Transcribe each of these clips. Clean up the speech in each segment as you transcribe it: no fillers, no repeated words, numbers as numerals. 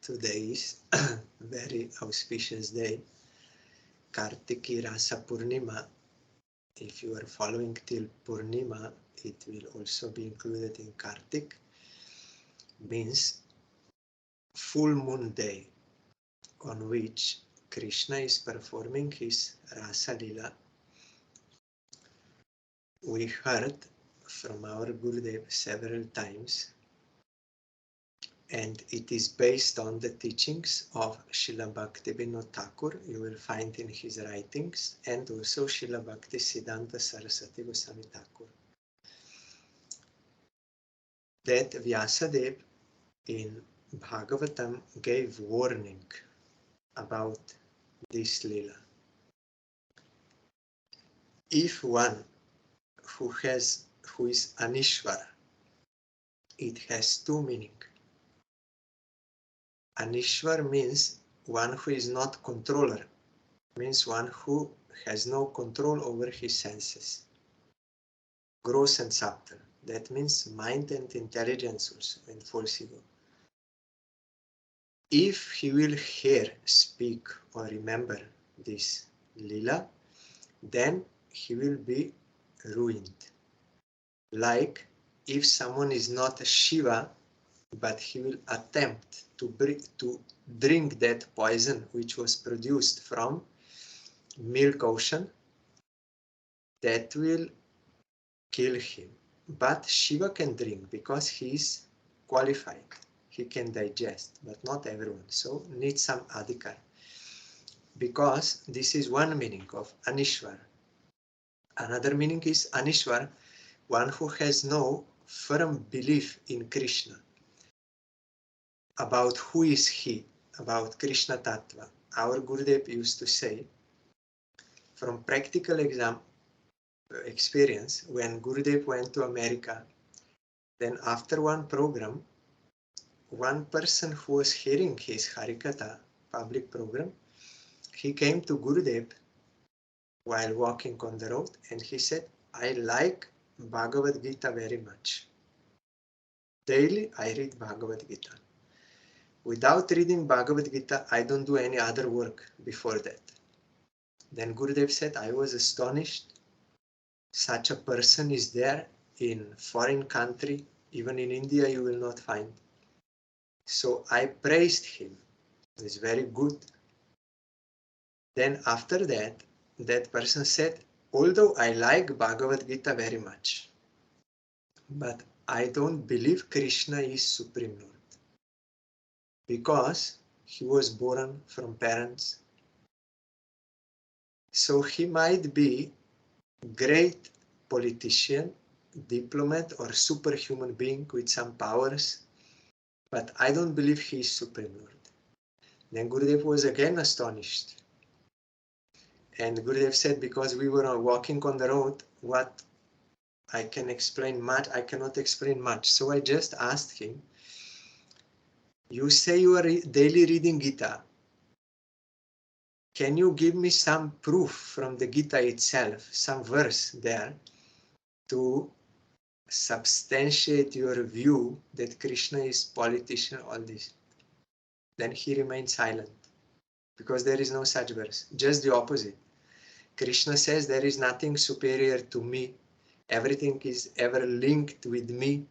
Today is a very auspicious day, Kartiki Rasa Purnima. If you are following till Purnima, it will also be included in Kartik. Means full moon day, on which Krishna is performing his Rasa Lila. We heard from our Gurudev several times, and it is based on the teachings of Srila Bhaktivinoda Thakur. You will find in his writings, and also Srila Bhakti Siddhanta Saraswati Goswami Thakur, that Vyasadeva in Bhagavatam gave warning about this lila. If one who is Anishvara, it has two meanings. Anishwar means one who is not controller, means one who has no control over his senses, gross and subtle. That means mind and intelligence also, and false ego. If he will hear, speak, or remember this lila, then he will be ruined. Like if someone is not a Shiva, but he will attempt to drink that poison which was produced from milk ocean, that will kill him. But Shiva can drink because he is qualified. He can digest, but not everyone. So needs some adhikar. Because this is one meaning of Anishwar. Another meaning is Anishwar, one who has no firm belief in Krishna. About who is he, about Krishna Tattva. Our Gurudev used to say, from practical experience, when Gurudev went to America, then after one program, one person who was hearing his Harikatha public program, he came to Gurudev while walking on the road, and he said, I like Bhagavad Gita very much. Daily I read Bhagavad Gita. Without reading Bhagavad Gita, I don't do any other work before that. Then Gurudev said, I was astonished. Such a person is there in foreign country, even in India you will not find. So I praised him. It's very good. Then after that, that person said, although I like Bhagavad Gita very much, but I don't believe Krishna is Supreme Lord. Because he was born from parents. So he might be great politician, diplomat, or superhuman being with some powers, but I don't believe he is Supreme Lord. Then Gurudev was again astonished. And Gurudev said, because we were walking on the road, what I can explain much, I cannot explain much. So I just asked him, you say you are daily reading Gita. Can you give me some proof from the Gita itself, some verse there, to substantiate your view that Krishna is politician, all this? Then he remained silent, because there is no such verse, just the opposite. Krishna says there is nothing superior to me, everything is ever linked with me,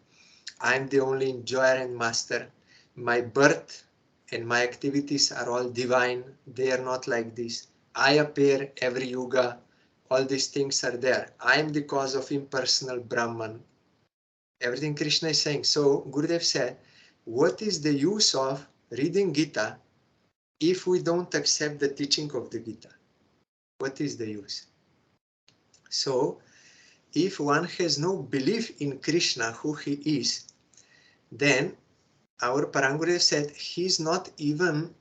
I am the only enjoyer and master, my birth and my activities are all divine, they are not like this, I appear every yuga, all these things are there, I am the cause of impersonal Brahman, everything Krishna is saying. So Gurudev said, what is the use of reading Gita if we don't accept the teaching of the Gita? What is the use? So if one has no belief in Krishna, who he is, then our Parangurudev said he is not even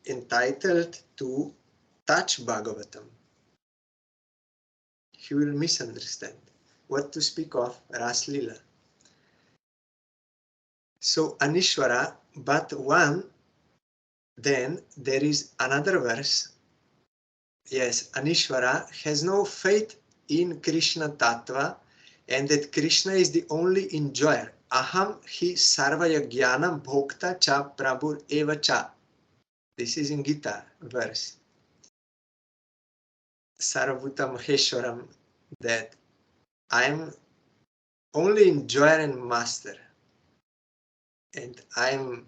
entitled to touch Bhagavatam. He will misunderstand. What to speak of Ras Lila. So Anishwara, but one, then there is another verse. Yes, Anishwara has no faith in Krishna Tattva, and that Krishna is the only enjoyer. Aham hi sarvaya jnanam bhokta cha prabhur eva cha. This is in Gita verse. Sarvabhuta Maheshwaram, that I am only enjoyer and master, and I am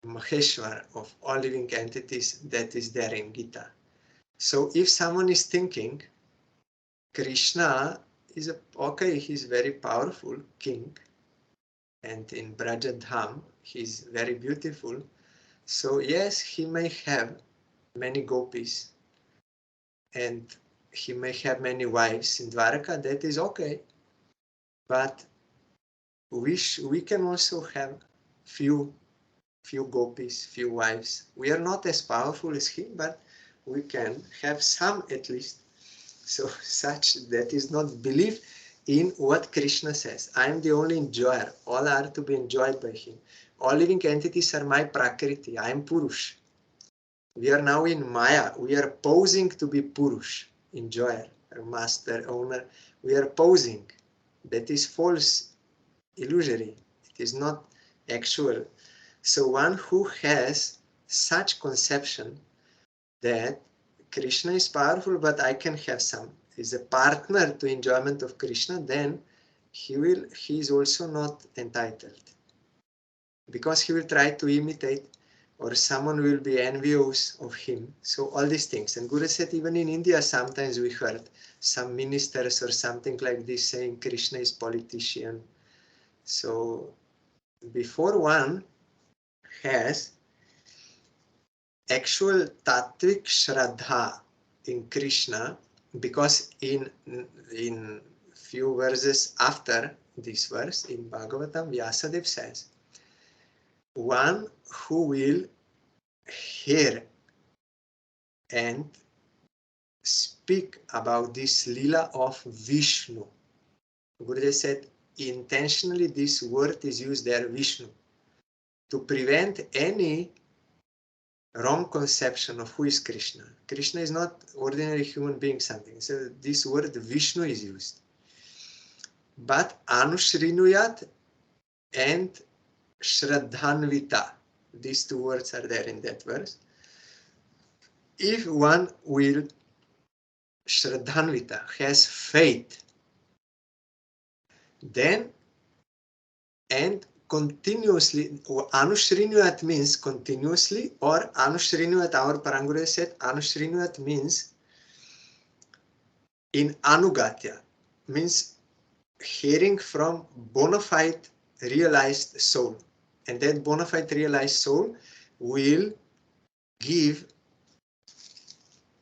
Maheshwar of all living entities. That is there in Gita. So if someone is thinking Krishna is he's very powerful king, and in Brajadham he's very beautiful, so yes, he may have many gopis and he may have many wives in Dwaraka. That is okay, but we can also have few gopis, few wives. We are not as powerful as him, but we can have some at least. So such that is not belief in what Krishna says. I am the only enjoyer. All are to be enjoyed by him. All living entities are my Prakriti. I am Purush. We are now in Maya. We are posing to be Purush, enjoyer, master, owner. We are posing. That is false, illusory. It is not actual. So one who has such conception that Krishna is powerful, but I can have some, is a partner to enjoyment of Krishna, then he is also not entitled, because he will try to imitate, or someone will be envious of him. So all these things. And Guru said even in India sometimes we heard some ministers or something like this saying Krishna is politician. So before one has actual tattvic shraddha in Krishna, because in few verses after this verse in Bhagavatam, Vyasadeva says, one who will hear and speak about this lila of Vishnu. Gurudev said intentionally this word is used there, Vishnu, to prevent any wrong conception of who is Krishna. Krishna is not ordinary human being something. So this word Vishnu is used. But Anushrinuyat and Shraddhanvita, these two words are there in that verse. If one will Shraddhanvita, has faith, then and continuously, Anushrinuyat means continuously, or Anushrinuyat, our Parangurya said, Anushrinuyat means in Anugatya, means hearing from bona fide realized soul. And that bona fide realized soul will give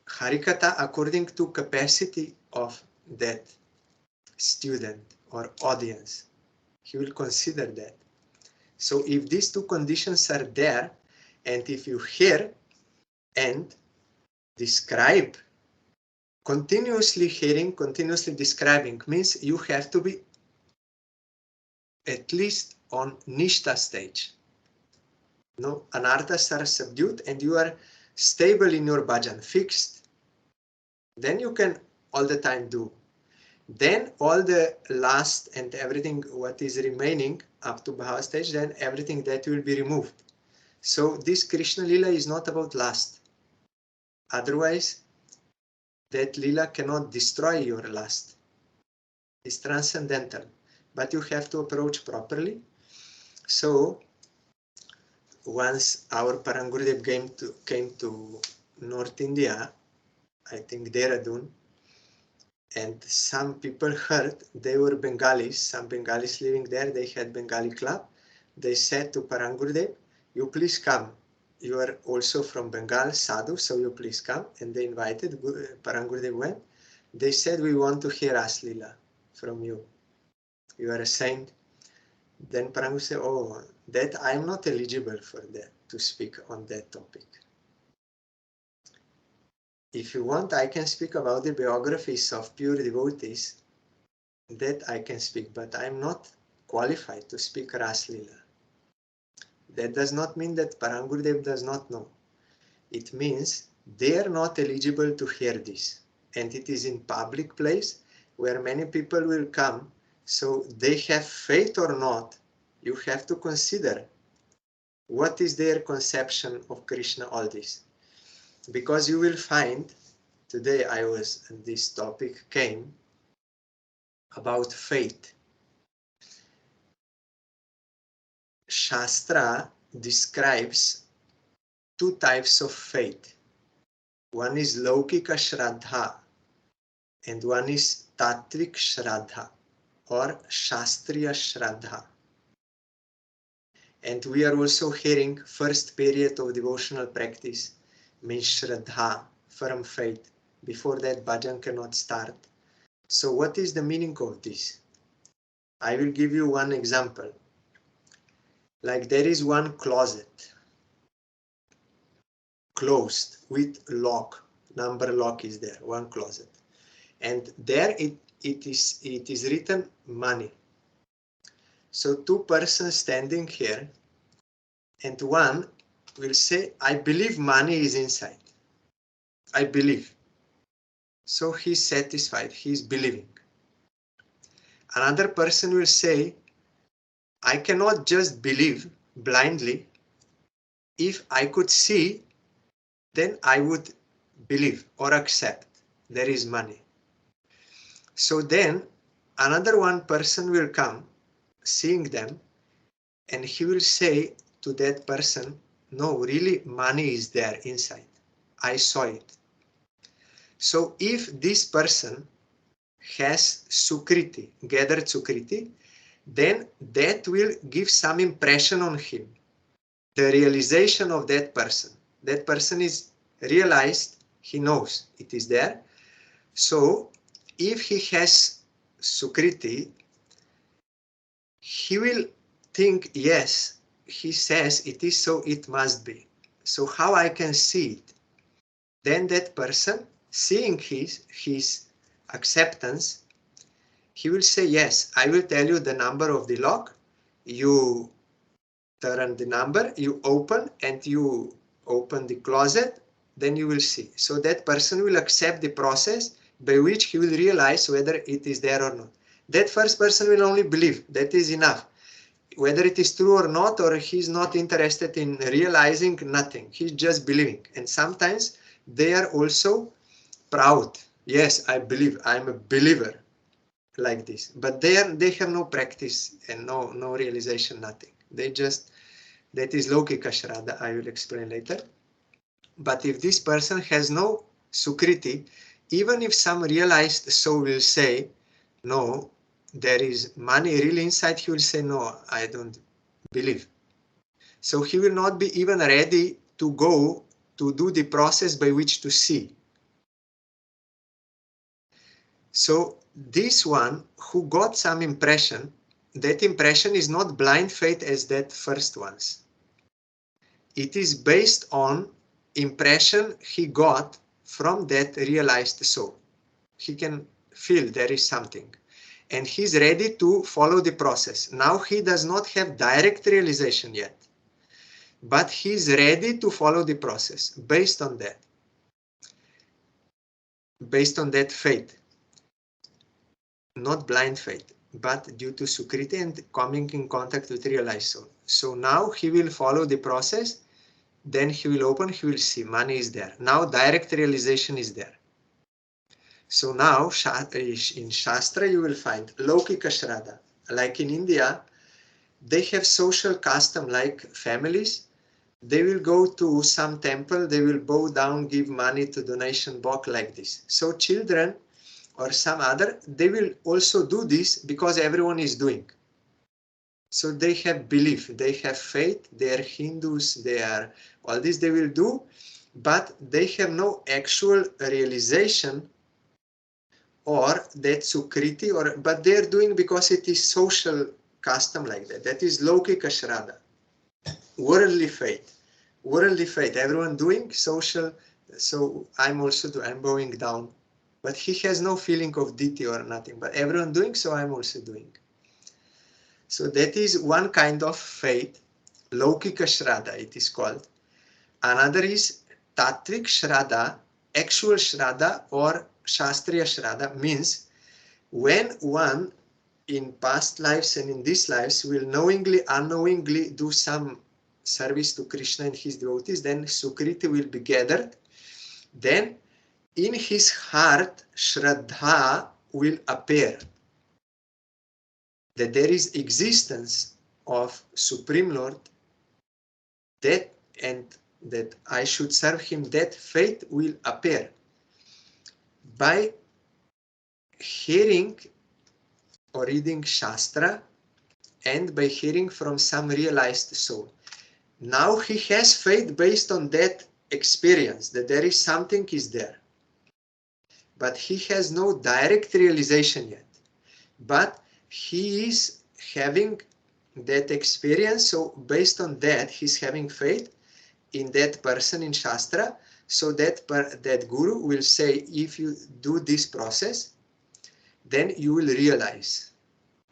Harikatha according to capacity of that student or audience. He will consider that. So if these two conditions are there, and if you hear and describe, continuously hearing, continuously describing, means you have to be at least on Nishta stage. No, anarthas are subdued and you are stable in your bhajan, fixed. Then you can all the time do. Then all the last and everything what is remaining up to bhava stage, then everything that will be removed. So this Krishna Lila is not about lust. Otherwise, that Lila cannot destroy your lust. It's transcendental. But you have to approach properly. So once our Parangurudev came to North India, I think Dehradun, and some people heard, they were Bengalis, some Bengalis living there, they had Bengali club. They said to Parangurudev, you please come. You are also from Bengal, Sadhu, so you please come. And they invited, Parangurudev went. They said, we want to hear Aslila from you. You are a saint. Then Parangurudev said, oh, that I'm not eligible for that, to speak on that topic. If you want, I can speak about the biographies of pure devotees. That I can speak, but I'm not qualified to speak Raslila. That does not mean that Parangurudev does not know. It means they are not eligible to hear this. And it is in public place where many people will come. So they have faith or not, you have to consider What is their conception of Krishna, all this? Because you will find, today this topic came about faith. Shastra describes two types of faith. One is Laukika Shraddha and one is Tattvik Shraddha or Shastriya Shraddha. And we are also hearing first period of devotional practice means Shraddha, firm faith. Before that, bhajan cannot start. So what is the meaning of this? I will give you one example. Like there is one closet closed with lock, number lock is there, one closet. And there it is written money. So two persons standing here and one will say, I believe money is inside. I believe. So he's satisfied, he's believing. Another person will say, I cannot just believe blindly. If I could see, then I would believe or accept there is money. So then another one person will come seeing them and he will say to that person, no, really money is there inside. I saw it. So if this person has sukriti, gathered sukriti, then that will give some impression on him. The realization of that person. That person is realized, he knows it is there. So if he has sukriti, he will think, yes, he says it is so, it must be. So how I can see it? Then that person, seeing his acceptance, he will say, yes, I will tell you the number of the lock. You turn the number, you open, and you open the closet, then you will see. So that person will accept the process by which he will realize whether it is there or not. That first person will only believe, that is enough. Whether it is true or not, or he's not interested in realizing, nothing. He's just believing. And sometimes they are also proud. Yes, I believe, I'm a believer, like this. But they have no practice and no realization, nothing. They just, that is Laukika Shraddha, I will explain later. But if this person has no sukriti, even if some realized soul will say, no, there is money really inside, he will say, no, I don't believe. So he will not be even ready to go to do the process by which to see. So this one who got some impression, that impression is not blind faith as that first one's. It is based on impression he got from that realized soul. He can feel there is something. And he's ready to follow the process. Now he does not have direct realization yet. But he's ready to follow the process based on that. Based on that faith. Not blind faith, but due to sukriti and coming in contact with realized soul. So now he will follow the process, then he will open, he will see money is there. Now direct realization is there. So now in Shastra you will find Laukika Shraddha. Like in India, they have social custom like families. They will go to some temple, they will bow down, give money to donation box like this. So children or some other, they will also do this because everyone is doing. So they have belief, they have faith, they are Hindus, they are all this they will do, but they have no actual realization or that sukriti, but they are doing because it is social custom like that. That is Laukika Shraddha, worldly faith. Worldly faith, everyone doing social, so I'm also doing, I'm bowing down. But he has no feeling of deity or nothing, but everyone doing, so I'm also doing. So that is one kind of faith, Laukika Shraddha it is called. Another is Tattvik Shraddha, actual Shraddha or Shastriya Shraddha, means when one in past lives and in these lives will knowingly, unknowingly do some service to Krishna and his devotees, then Sukriti will be gathered. Then in his heart, Shraddha will appear. That there is existence of Supreme Lord, that and that I should serve him, that faith will appear by hearing or reading Shastra and by hearing from some realized soul. Now he has faith based on that experience, that there is something is there. But he has no direct realization yet. But he is having that experience, so based on that, he's having faith in that person in Shastra, so that that Guru will say, if you do this process, then you will realize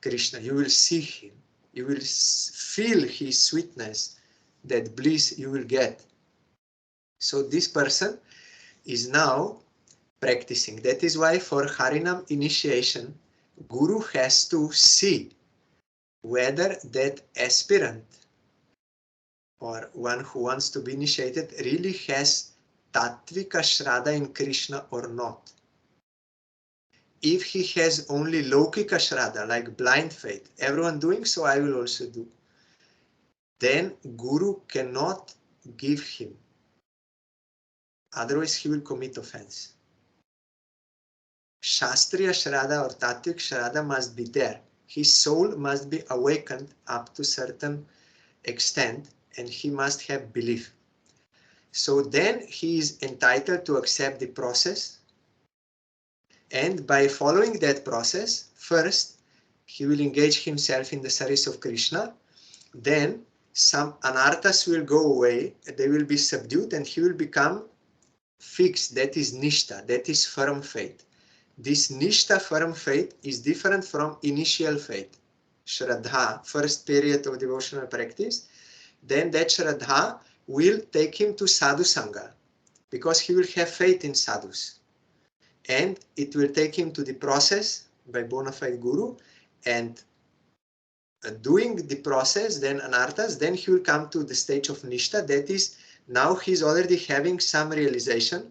Krishna, you will see him, you will feel his sweetness, that bliss you will get. So this person is now practicing. That is why for Harinam initiation, Guru has to see whether that aspirant or one who wants to be initiated really has Tattvika Shraddha in Krishna or not. If he has only Laukika Shraddha, like blind faith, everyone doing, so I will also do, then Guru cannot give him. Otherwise he will commit offense. Shastriya Shraddha or Tattvik Shraddha must be there. His soul must be awakened up to certain extent and he must have belief. So then he is entitled to accept the process, and by following that process, first he will engage himself in the service of Krishna, then some anarthas will go away, they will be subdued and he will become fixed. That is Nishtha, that is firm faith. This Nishtha, firm faith, is different from initial faith. Shraddha, first period of devotional practice, then that Shraddha will take him to Sadhu Sangha, because he will have faith in sadhus. And it will take him to the process by bona fide Guru, and doing the process, then anarthas, then he will come to the stage of Nishtha, that is, now he's already having some realization,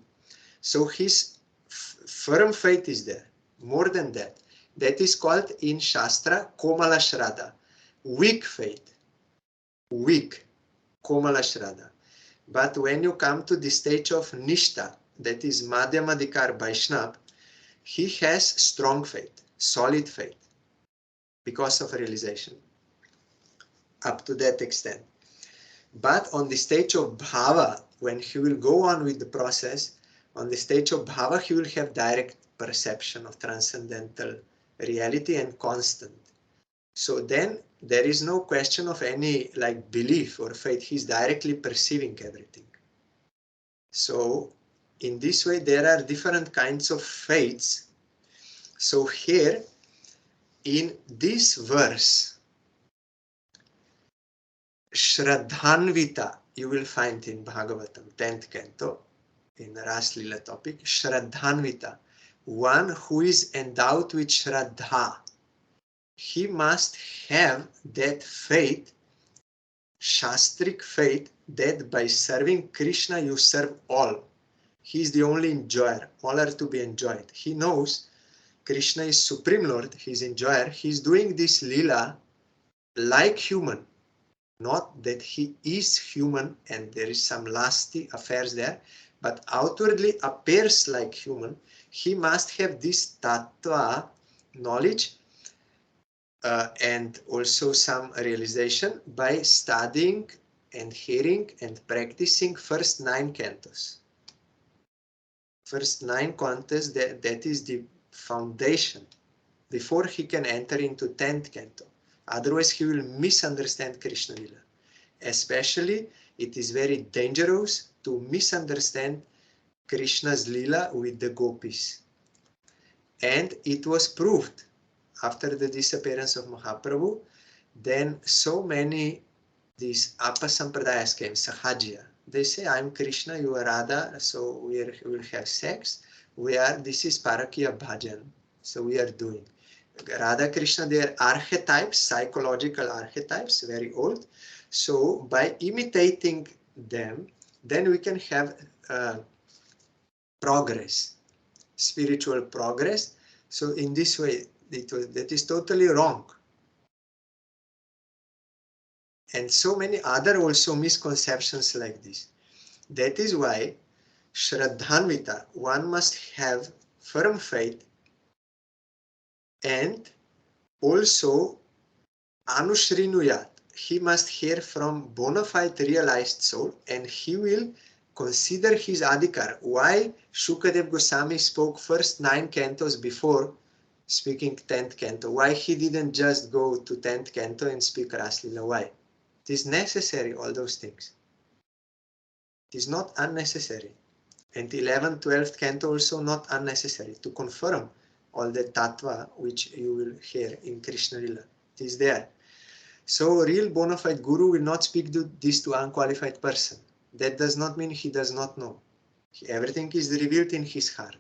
so his firm faith is there. More than that, that is called in Shastra Komala Shraddha, weak faith, weak Komala Shraddha. But when you come to the stage of Nishtha, that is Madhyamadikar Vaishnav, he has strong faith, solid faith, because of realization, up to that extent. But on the stage of Bhava, when he will go on with the process, on the stage of Bhava, he will have direct perception of transcendental reality and constant. So then there is no question of any like belief or faith. He's directly perceiving everything. So in this way, there are different kinds of faiths. So here in this verse, Shraddhanvita, you will find in Bhagavatam, 10th canto, in Rasa Lila topic, Shraddhanvita, one who is endowed with Shraddha. He must have that faith, Shastric faith, that by serving Krishna you serve all. He is the only enjoyer, all are to be enjoyed. He knows Krishna is Supreme Lord, he is enjoyer, he is doing this Lila like human. Not that he is human and there is some lusty affairs there, but outwardly appears like human. He must have this tattva knowledge and also some realization by studying and hearing and practicing first 9 cantos. First 9 cantos, that is the foundation before he can enter into 10th canto. Otherwise, he will misunderstand Krishna Lila. Especially, it is very dangerous to misunderstand Krishna's Lila with the gopis. And it was proved after the disappearance of Mahaprabhu. Then so many these apasampradayas came, Sahajya. They say, I'm Krishna, you are Radha, so we will have sex. This is Parakiya Bhajan, so we are doing. Radha Krishna, they are archetypes, psychological archetypes, very old. So by imitating them, then we can have progress, spiritual progress. So in this way, that is totally wrong. And so many other also misconceptions like this. That is why Shraddhanvita, one must have firm faith and also Anushrinuyat. He must hear from bona fide realized soul and he will consider his adhikar. Why Shukadev Goswami spoke first 9 cantos before speaking 10th canto? Why he didn't just go to 10th canto and speak Raslila? Why? It is necessary, all those things. It is not unnecessary. And 11th, 12th canto also not unnecessary to confirm all the tattva which you will hear in Krishna Lila. It is there. So real bona fide guru will not speak this to unqualified person. That does not mean he does not know. Everything is revealed in his heart.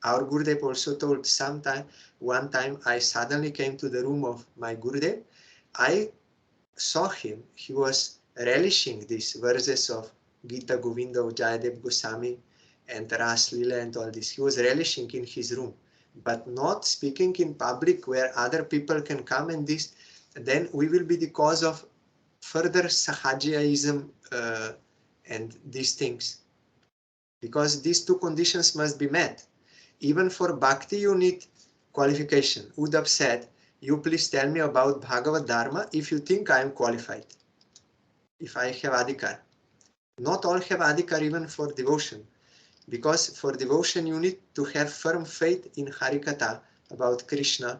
Our Gurudev also told one time I suddenly came to the room of my Gurudev. I saw him. He was relishing these verses of Gita Govinda of Jayadev Goswami and Ras Lila and all this. He was relishing in his room, but not speaking in public where other people can come and this. Then we will be the cause of further Sahajiaism and these things. Because these two conditions must be met. Even for bhakti you need qualification. Uddhav said, you please tell me about Bhagavad Dharma if you think I am qualified. If I have adhikar. Not all have adhikar even for devotion. Because for devotion you need to have firm faith in Harikatha about Krishna.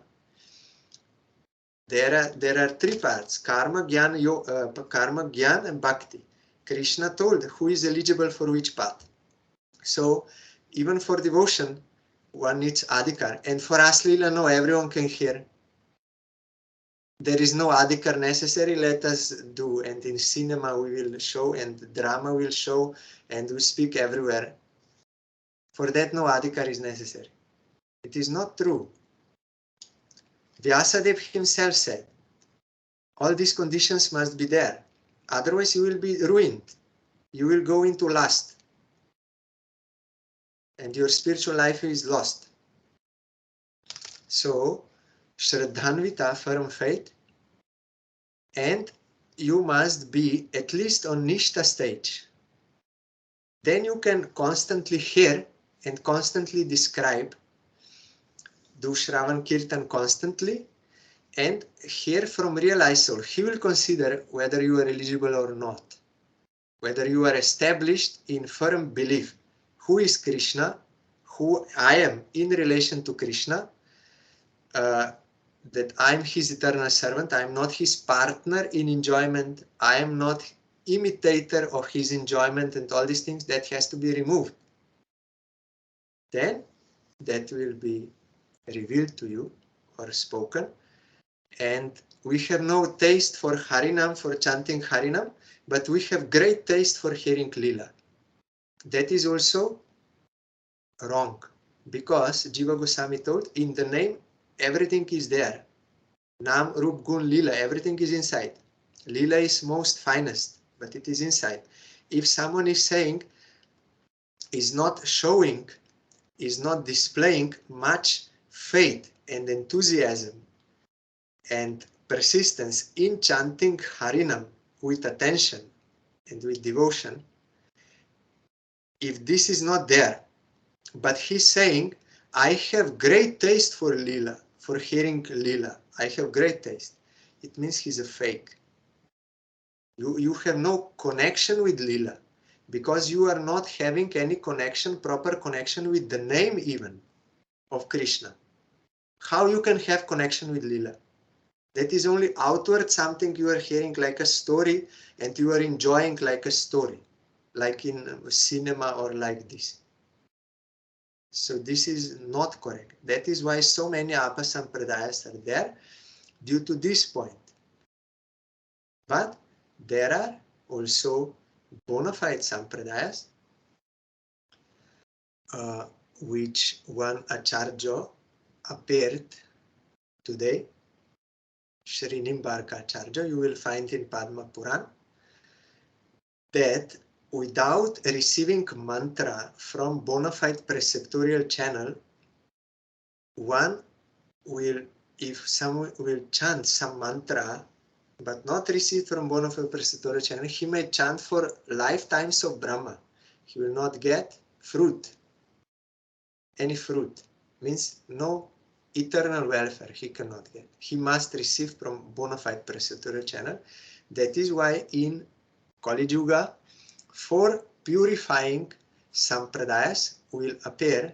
There are 3 parts, karma, jnana, and bhakti. Krishna told who is eligible for which path. So even for devotion, one needs adhikar. And for Aslila, no, everyone can hear. There is no adhikar necessary, let us do. And in cinema we will show, and drama will show, and we speak everywhere. For that, no adhikar is necessary. It is not true. Vyasadeva himself said, all these conditions must be there. Otherwise you will be ruined. You will go into lust. And your spiritual life is lost. So, Shraddhanvita, firm faith, and you must be at least on Nishta stage. Then you can constantly hear and constantly describe, do Shravan Kirtan constantly, and hear from realized soul. He will consider whether you are eligible or not, whether you are established in firm belief. Who is Krishna? Who I am in relation to Krishna? That I am his eternal servant. I am not his partner in enjoyment. I am not imitator of his enjoyment and all these things. That has to be removed. Then that will be revealed to you or spoken. And we have no taste for Harinam, for chanting Harinam, but we have great taste for hearing Lila. That is also wrong, because Jiva Goswami told, in the name everything is there. Nam, Rup, Gun, Lila, everything is inside. Lila is most finest, but it is inside. If someone is saying, is not showing, is not displaying much faith and enthusiasm and persistence in chanting Harinam with attention and with devotion, if this is not there, but he's saying, I have great taste for Lila, for hearing Lila, I have great taste, it means he's a fake. You have no connection with Lila, because you are not having any connection, proper connection with the name even of Krishna. How you can have connection with Lila? That is only outward something you are hearing like a story and you are enjoying like a story, like in cinema or like this. So this is not correct. That is why so many apasampradayas are there due to this point. But there are also bona fide sampradayas, which one Acharya appeared today. Shri Nimbarka Acharya, you will find in Padma Puran that without receiving mantra from bona fide preceptorial channel, one will, if someone will chant some mantra but not received from bona fide preceptorial channel, he may chant for lifetimes of Brahma. He will not get fruit. Any fruit means no eternal welfare he cannot get. He must receive from bona fide preceptorial channel. That is why in Kali Yuga, 4 purifying sampradayas will appear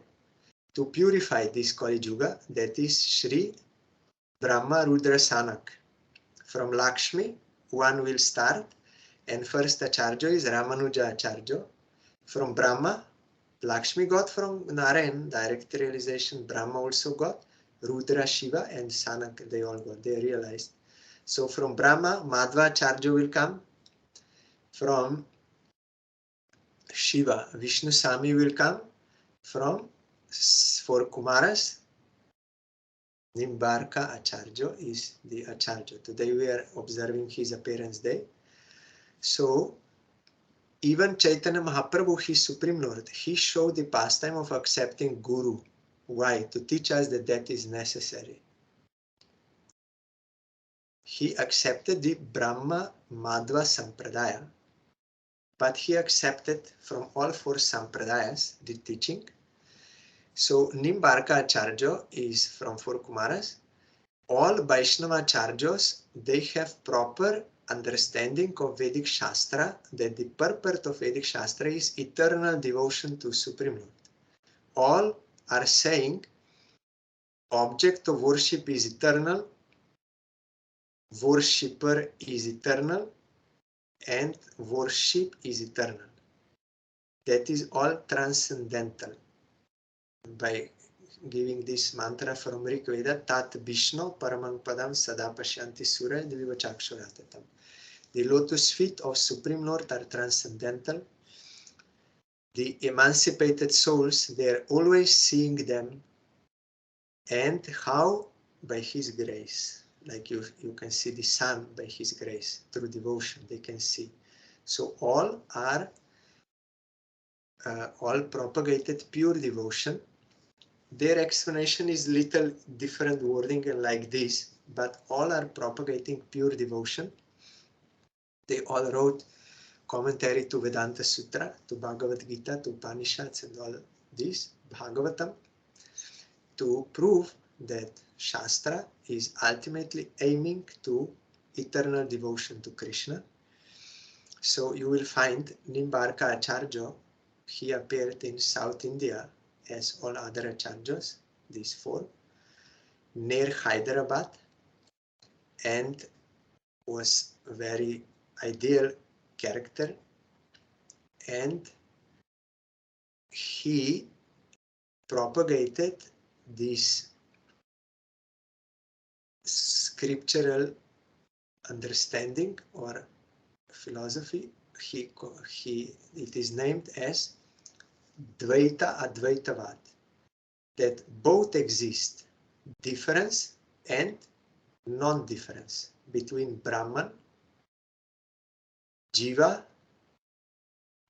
to purify this Kali Yuga. That is Shri Brahma Rudra Sanak. From Lakshmi, one will start, and first Acharya is Ramanuja Acharya. From Brahma, Lakshmi got from Narayan, direct realization. Brahma also got, Rudra, Shiva, and Sanak, they all got, they realized. So from Brahma, Madhva Acharya will come. From Shiva, Vishnu Sami will come. From 4 Kumaras, Nimbarka Acharya is the Acharya. Today we are observing his appearance day. So even Chaitanya Mahaprabhu, his Supreme Lord, he showed the pastime of accepting Guru. Why? To teach us that that is necessary. He accepted the Brahma Madhva Sampradaya, but he accepted from all 4 Sampradayas the teaching. So Nimbarka Acharya is from 4 Kumaras. All Vaishnava Acharyas, they have proper understanding of Vedic Shastra, that the purport of Vedic Shastra is eternal devotion to Supreme Lord. All are saying object of worship is eternal, worshipper is eternal, and worship is eternal. That is all transcendental. By giving this mantra from Rig Veda, Tat Vishnu Paramang Padam Sada Pashyanti Surya Dvivachakshuratatam. The lotus feet of Supreme Lord are transcendental. The emancipated souls, they are always seeing them. And how? By His grace. Like you can see the sun by His grace. Through devotion, they can see. So all are all propagated pure devotion. Their explanation is little different wording like this, but all are propagating pure devotion. They all wrote commentary to Vedanta Sutra, to Bhagavad Gita, to Upanishads and all this, Bhagavatam, to prove that Shastra is ultimately aiming to eternal devotion to Krishna. So you will find Nimbarka Acharya, he appeared in South India as all other Acharyas, these 4, near Hyderabad, and was very ideal character, and he propagated this scriptural understanding or philosophy. It is named as Dvaita Advaitavad, that both exist, difference and non-difference between Brahman, Jiva,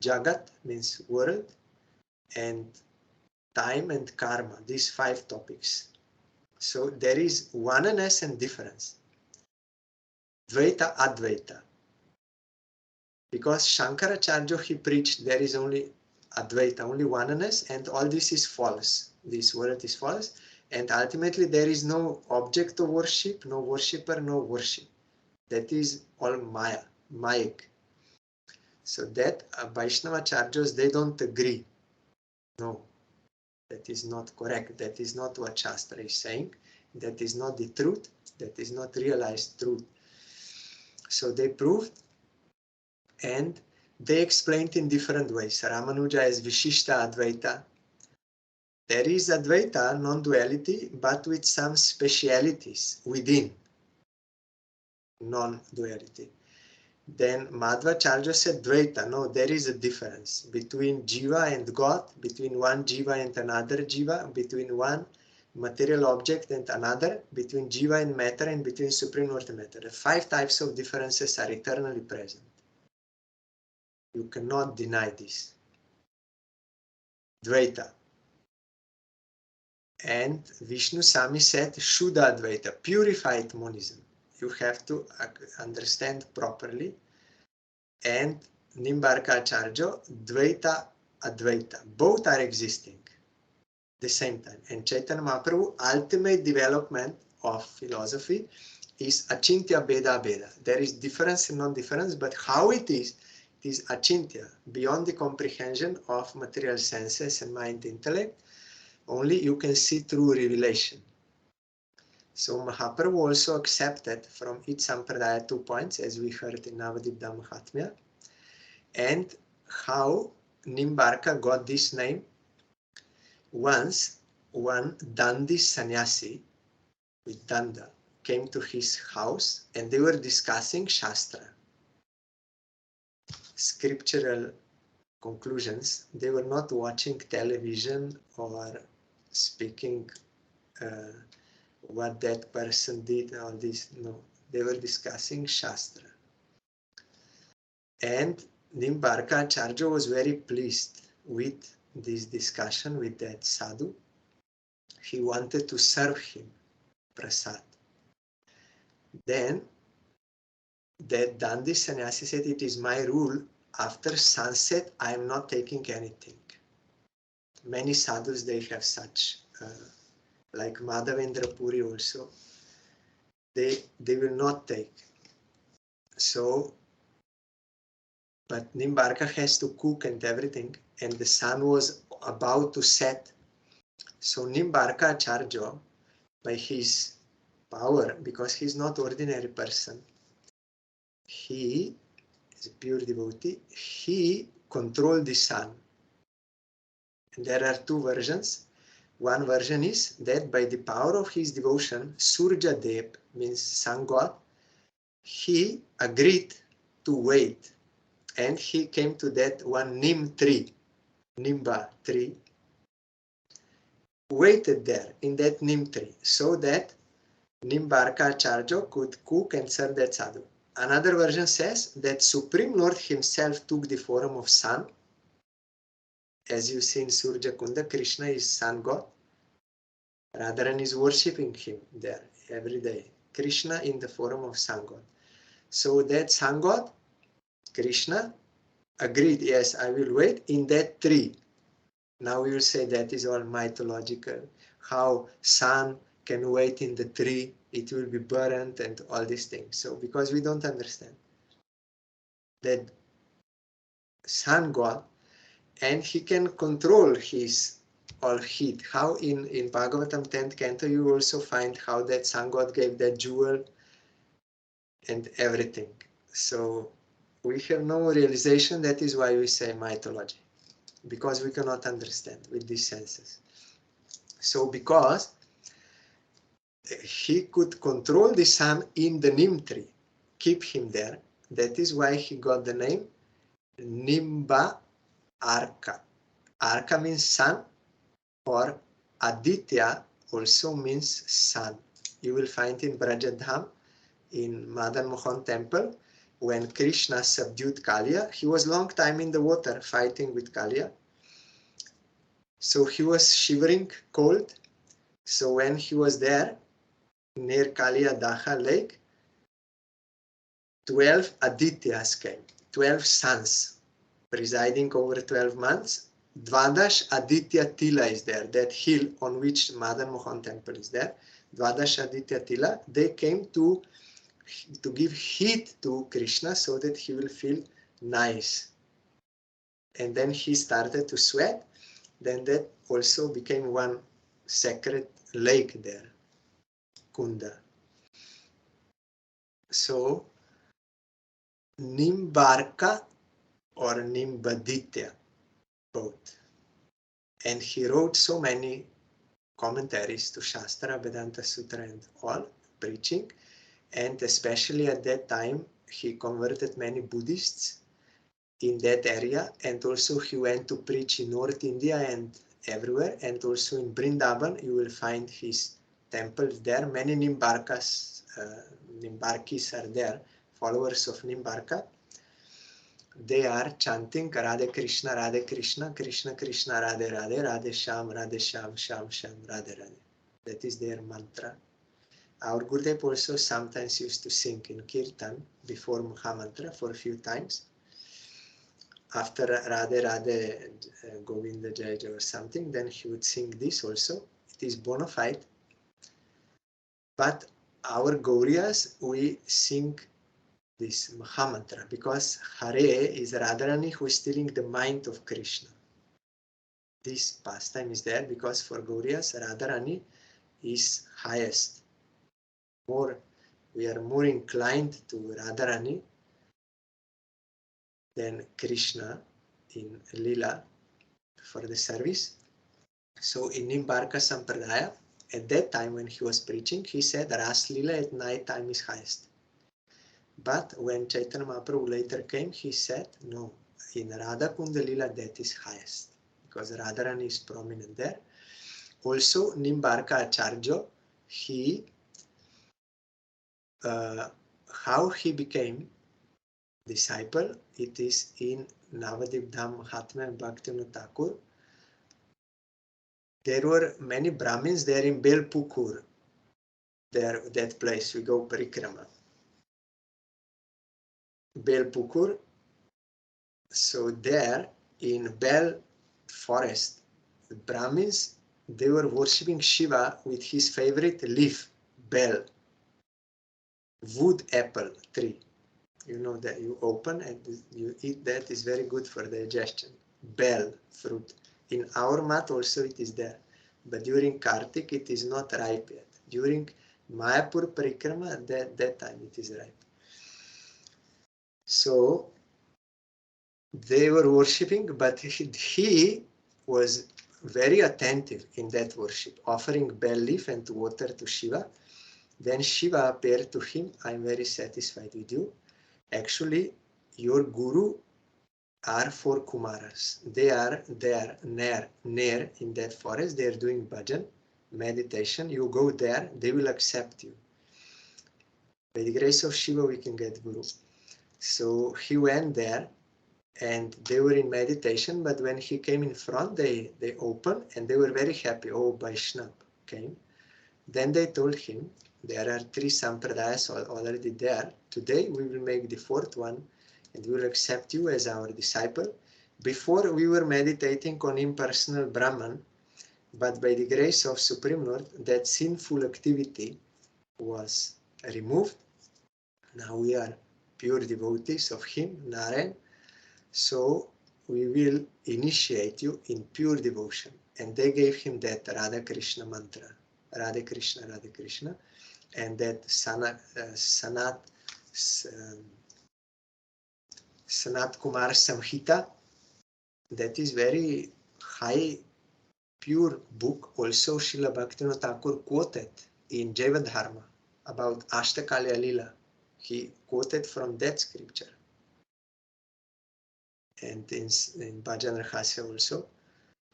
Jagat means world, and time and karma, these 5 topics. So there is oneness and difference. Dvaita Advaita. Because Shankaracharya, he preached there is only Advaita, only oneness, and all this is false. This world is false, and ultimately there is no object of worship, no worshipper, no worship. That is all Maya, Mayic. So that Vaishnava Acharyas, they don't agree. No, that is not correct. That is not what Shastra is saying. That is not the truth. That is not realized truth. So they proved, and they explained in different ways. Ramanuja is Vishishta Advaita. There is Advaita, non-duality, but with some specialities within non-duality. Then Madhvacharya said Dvaita. No, there is a difference between Jiva and God, between one Jiva and another Jiva, between one material object and another, between Jiva and matter, and between Supreme Lord and matter. The 5 types of differences are eternally present. You cannot deny this. Dvaita. And Vishnu Sami said Shuddha Advaita, purified monism. You have to understand properly. And Nimbarka Acharya, Dvaita Advaita. Both are existing at the same time. And Chaitanya Mahaprabhu, ultimate development of philosophy is Achintya Beda Beda. There is difference and non-difference, but how it is Achintya, beyond the comprehension of material senses and mind intellect. Only you can see through revelation. So Mahaprabhu also accepted from each Sampradaya 2 points, as we heard in Navadipda Mahatmya, and how Nimbarka got this name. Once, one Dandi sannyasi with Danda came to his house and they were discussing Shastra, scriptural conclusions. They were not watching television or speaking what that person did, all this. No, they were discussing Shastra. And Nimbarka Acharya was very pleased with this discussion with that sadhu. He wanted to serve him prasad. Then that Dandi sannyasi said, it is my rule, after sunset I am not taking anything. Many sadhus, they have such, like Madhavendra Puri also, they will not take. So, but Nimbarka has to cook and everything, and the sun was about to set. So Nimbarka Acharya, by his power, because he's not ordinary person, he is a pure devotee, he controlled the sun. And there are 2 versions. One version is that by the power of his devotion, Surja Dev, means sun god, he agreed to wait. And he came to that one Nim tree, Nimba tree, waited there in that Nim tree, so that Nimbarka Acharya could cook and serve that sadhu. Another version says that Supreme Lord himself took the form of sun. As you see in Surja Kunda, Krishna is sun god. Radharan is worshipping him there every day. Krishna in the form of sun god. So that sun god, Krishna, agreed, yes, I will wait in that tree. Now we will say that is all mythological. How sun can wait in the tree, it will be burnt and all these things. So because we don't understand that sun god, and he can control his all heat. How in Bhagavatam 10th canto you also find how that sun god gave that jewel and everything. So we have no realization. That is why we say mythology, because we cannot understand with these senses. So because he could control the sun in the Nim tree, keep him there, that is why he got the name Nimba Arka. Arka means sun, or Aditya also means sun. You will find in Brajadham, in Madan Mohan temple, when Krishna subdued Kaliya, he was long time in the water fighting with Kaliya. So he was shivering, cold. So when he was there, near Kaliya Daha lake, 12 Adityas came, 12 suns, presiding over 12 months. Dvadash Aditya Tila is there, that hill on which Madan Mohan temple is there. Dvadash Aditya Tila, they came to give heat to Krishna so that he will feel nice. And then he started to sweat. Then that also became one sacred lake there, Kunda. So Nimbarka or Nimbaditya, both. And he wrote so many commentaries to Shastra, Vedanta Sutra and all, preaching. And especially at that time, he converted many Buddhists in that area. And also he went to preach in North India and everywhere, and also in Vrindavan you will find his temples there. Many Nimbarkis are there, followers of Nimbarka. They are chanting Radhe Krishna, Krishna Krishna, Radhe Radhe, Radhe Sham, Sham Sham, Radhe Radhe. That is their mantra. Our Gurudev also sometimes used to sing in Kirtan before Mahamantra for a few times. After Radhe Radhe Govinda Jai Jai or something, then he would sing this also. It is bona fide. But our Gauriyas, we sing this Mahamantra because Hare is Radharani who is stealing the mind of Krishna. This pastime is there because for Gauriyas, Radharani is highest. We are more inclined to Radharani than Krishna in Lila for the service. So in Nimbarka Sampradaya, at that time when he was preaching, he said Ras Lila at night time is highest. But when Chaitanya Mahaprabhu later came, he said, no, in Radha Kunda Lila that is highest because Radharani is prominent there. Also, Nimbarka Acharya, how he became disciple, it is in Navadip Dham Mahatmya and Bhaktivinoda Thakur. There were many Brahmins there in Belpukur, there, that place we go parikrama. Belpukur, so there in Bel forest, the Brahmins, they were worshipping Shiva with his favorite leaf, bel, wood apple tree. You know that you open and you eat that, is very good for digestion. Bel fruit. In our mat also it is there. But during Kartik it is not ripe yet. During Mayapur Parikrama, that time it is ripe. So they were worshipping, but he was very attentive in that worship, offering bell leaf and water to Shiva. Then Shiva appeared to him, I am very satisfied with you. Actually, your guru are 4 Kumaras. They are there near in that forest. They are doing bhajan, meditation. You go there, they will accept you. By the grace of Shiva, we can get guru. So he went there and they were in meditation, but when he came in front, they opened and they were very happy. Oh, Vaishnava came. Then they told him, there are 3 sampradayas already there. Today we will make the 4th one and we will accept you as our disciple. Before we were meditating on impersonal Brahman, but by the grace of Supreme Lord, that sinful activity was removed. Now we are pure devotees of him, Narayan. So we will initiate you in pure devotion. And they gave him that Radha Krishna mantra, Radha Krishna, and that Sanat Kumar Samhita. That is very high, pure book. Also, Srila Bhaktivinoda Thakur quoted in Jayavadharma about Ashtakalya Lila. He quoted from that scripture. And in Bhajan Rahasya also.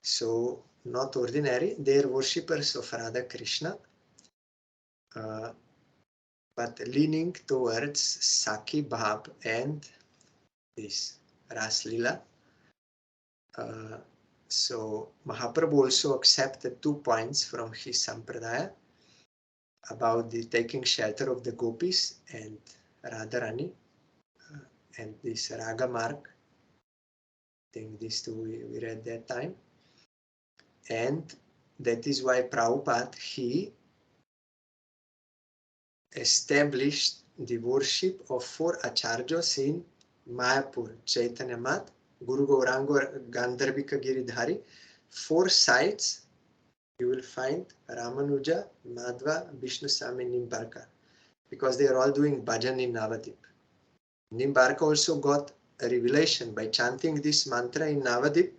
So, not ordinary, they are worshippers of Radha Krishna, but leaning towards Sakhi Bhav and this Ras Lila. So, Mahaprabhu also accepted 2 points from his Sampradaya about the taking shelter of the gopis and Radharani and this Raga Mark. I think these 2 we read that time. And that is why Prabhupada, he established the worship of 4 Acharyas in Mayapur, Chaitanya Mat, Guru Gauranga Gandharvika Giridhari. 4 sites you will find Ramanuja, Madhva, Vishnu Sami, Nimbarka, because they are all doing bhajan in Navadip. Nimbarka also got a revelation by chanting this mantra in Navadip.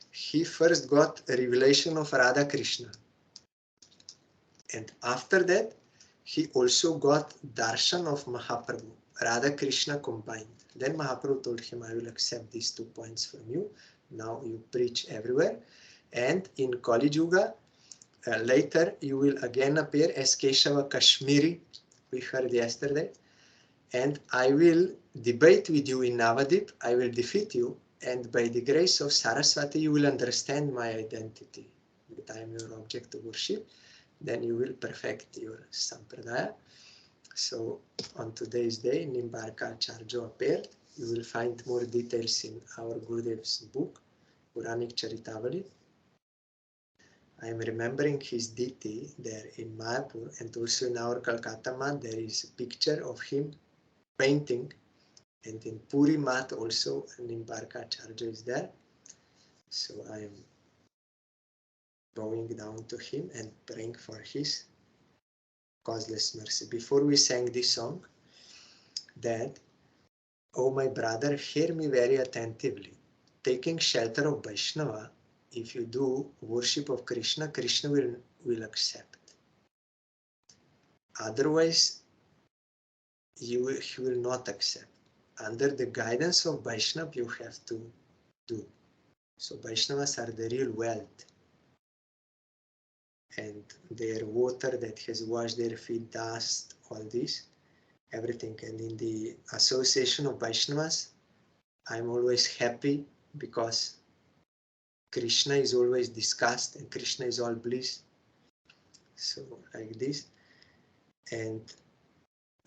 He first got a revelation of Radha Krishna. And after that, he also got darshan of Mahaprabhu, Radha Krishna combined. Then Mahaprabhu told him, I will accept these 2 points from you. Now you preach everywhere. And in Kali Yuga, later you will again appear as Keshava Kashmiri, we heard yesterday, and I will debate with you in Navadip, I will defeat you, and by the grace of Saraswati you will understand my identity, that I am your object of worship, then you will perfect your Sampradaya. So on today's day, Nimbarka Acharya appeared. You will find more details in our Gurudev's book, Puranic Charitavali. I am remembering his deity there in Mayapur, and also in our Calcutta mat there is a picture of him painting, and in Puri mat also Nimbarka Acharya is there. So I am bowing down to him and praying for his causeless mercy. Before we sang this song, that, oh my brother, hear me very attentively. Taking shelter of Vaishnava, if you do worship of Krishna, Krishna will accept. Otherwise, he will not accept. Under the guidance of Vaishnava, you have to do. So Vaishnavas are the real wealth. And their water that has washed their feet, dust, all this, everything. And in the association of Vaishnavas, I'm always happy because Krishna is always discussed and Krishna is all bliss. So like this. And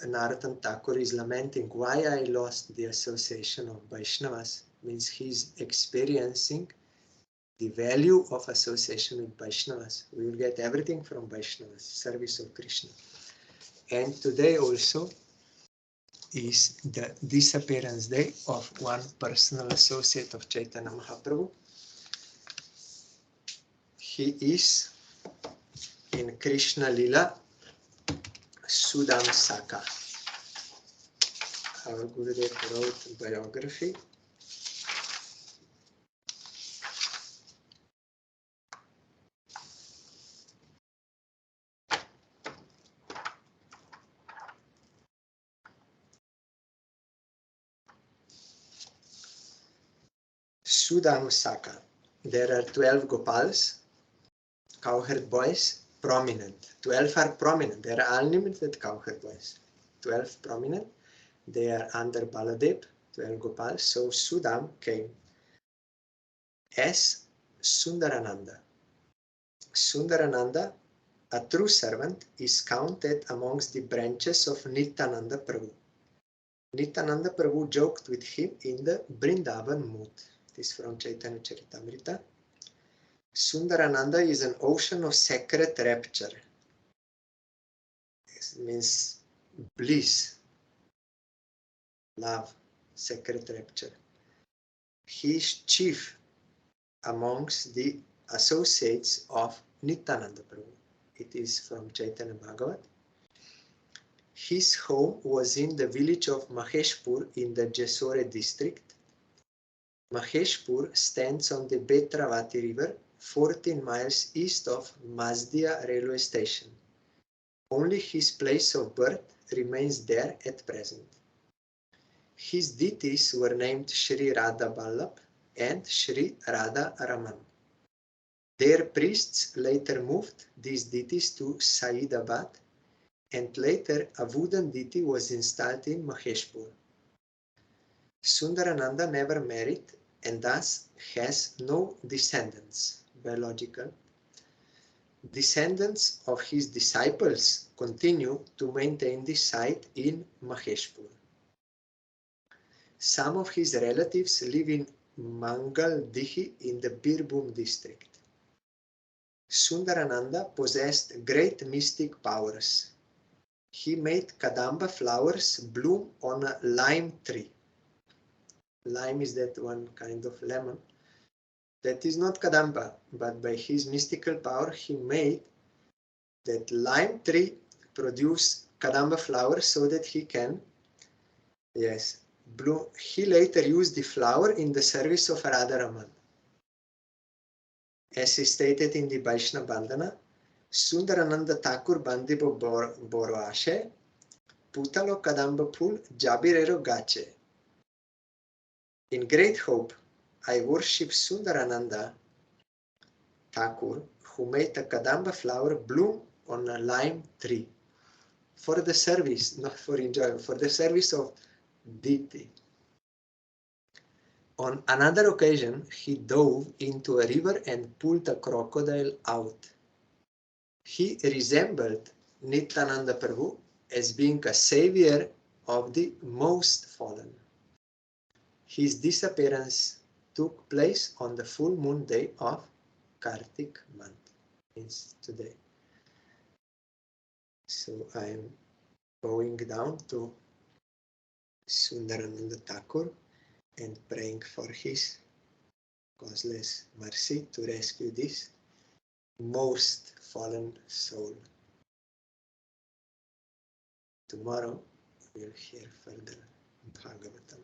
Narottam Thakur is lamenting why I lost the association of Vaishnavas. Means he's experiencing the value of association with Vaishnavas. We will get everything from Vaishnavas, service of Krishna. And today also is the disappearance day of one personal associate of Chaitanya Mahaprabhu. He is in Krishna Lila Sudam Saka. Our Gurudev wrote biography. Sudam Saka. There are 12 Gopals, cowherd boys, prominent. 12 are prominent. There are unlimited cowherd boys. 12 prominent. They are under Baladev, 12 Gopals. So Sudam came as Sundarananda. Sundarananda, a true servant, is counted amongst the branches of Nityananda Prabhu. Nityananda Prabhu joked with him in the Vrindavan mood. This is from Chaitanya Charitamrita. Sundarananda is an ocean of sacred rapture. It means bliss, love, sacred rapture. He is chief amongst the associates of Nityananda Prabhu. It is from Chaitanya Bhagavat. His home was in the village of Maheshpur in the Jesore district. Maheshpur stands on the Betravati river, 14 miles east of Mazdia railway station. Only his place of birth remains there at present. His deities were named Shri Radha Ballabh and Shri Radha Raman. Their priests later moved these deities to Saidabad, and later a wooden deity was installed in Maheshpur. Sundarananda never married and thus has no descendants, biological. Descendants of his disciples continue to maintain this site in Maheshpur. Some of his relatives live in Mangaldihi in the Birbhum district. Sundarananda possessed great mystic powers. He made Kadamba flowers bloom on a lime tree. Lime is that one kind of lemon. That is not Kadamba, but by his mystical power he made that lime tree produce Kadamba flowers so that he can, bloom. He later used the flower in the service of Radharaman. As is stated in the Vaishnava Bandhana, Sundarananda Thakur Bandibo Boroashe, Putalo Kadamba Pul Jabirero Gache. In great hope, I worship Sundarananda Thakur, who made a kadamba flower bloom on a lime tree for the service, not for enjoyment, for the service of deity. On another occasion, he dove into a river and pulled a crocodile out. He resembled Nityananda Prabhu as being a savior of the most fallen. His disappearance took place on the full moon day of Kartik month, means today. So I am going down to Sundarananda Thakur and praying for his causeless mercy to rescue this most fallen soul. Tomorrow we'll hear further Bhagavatam.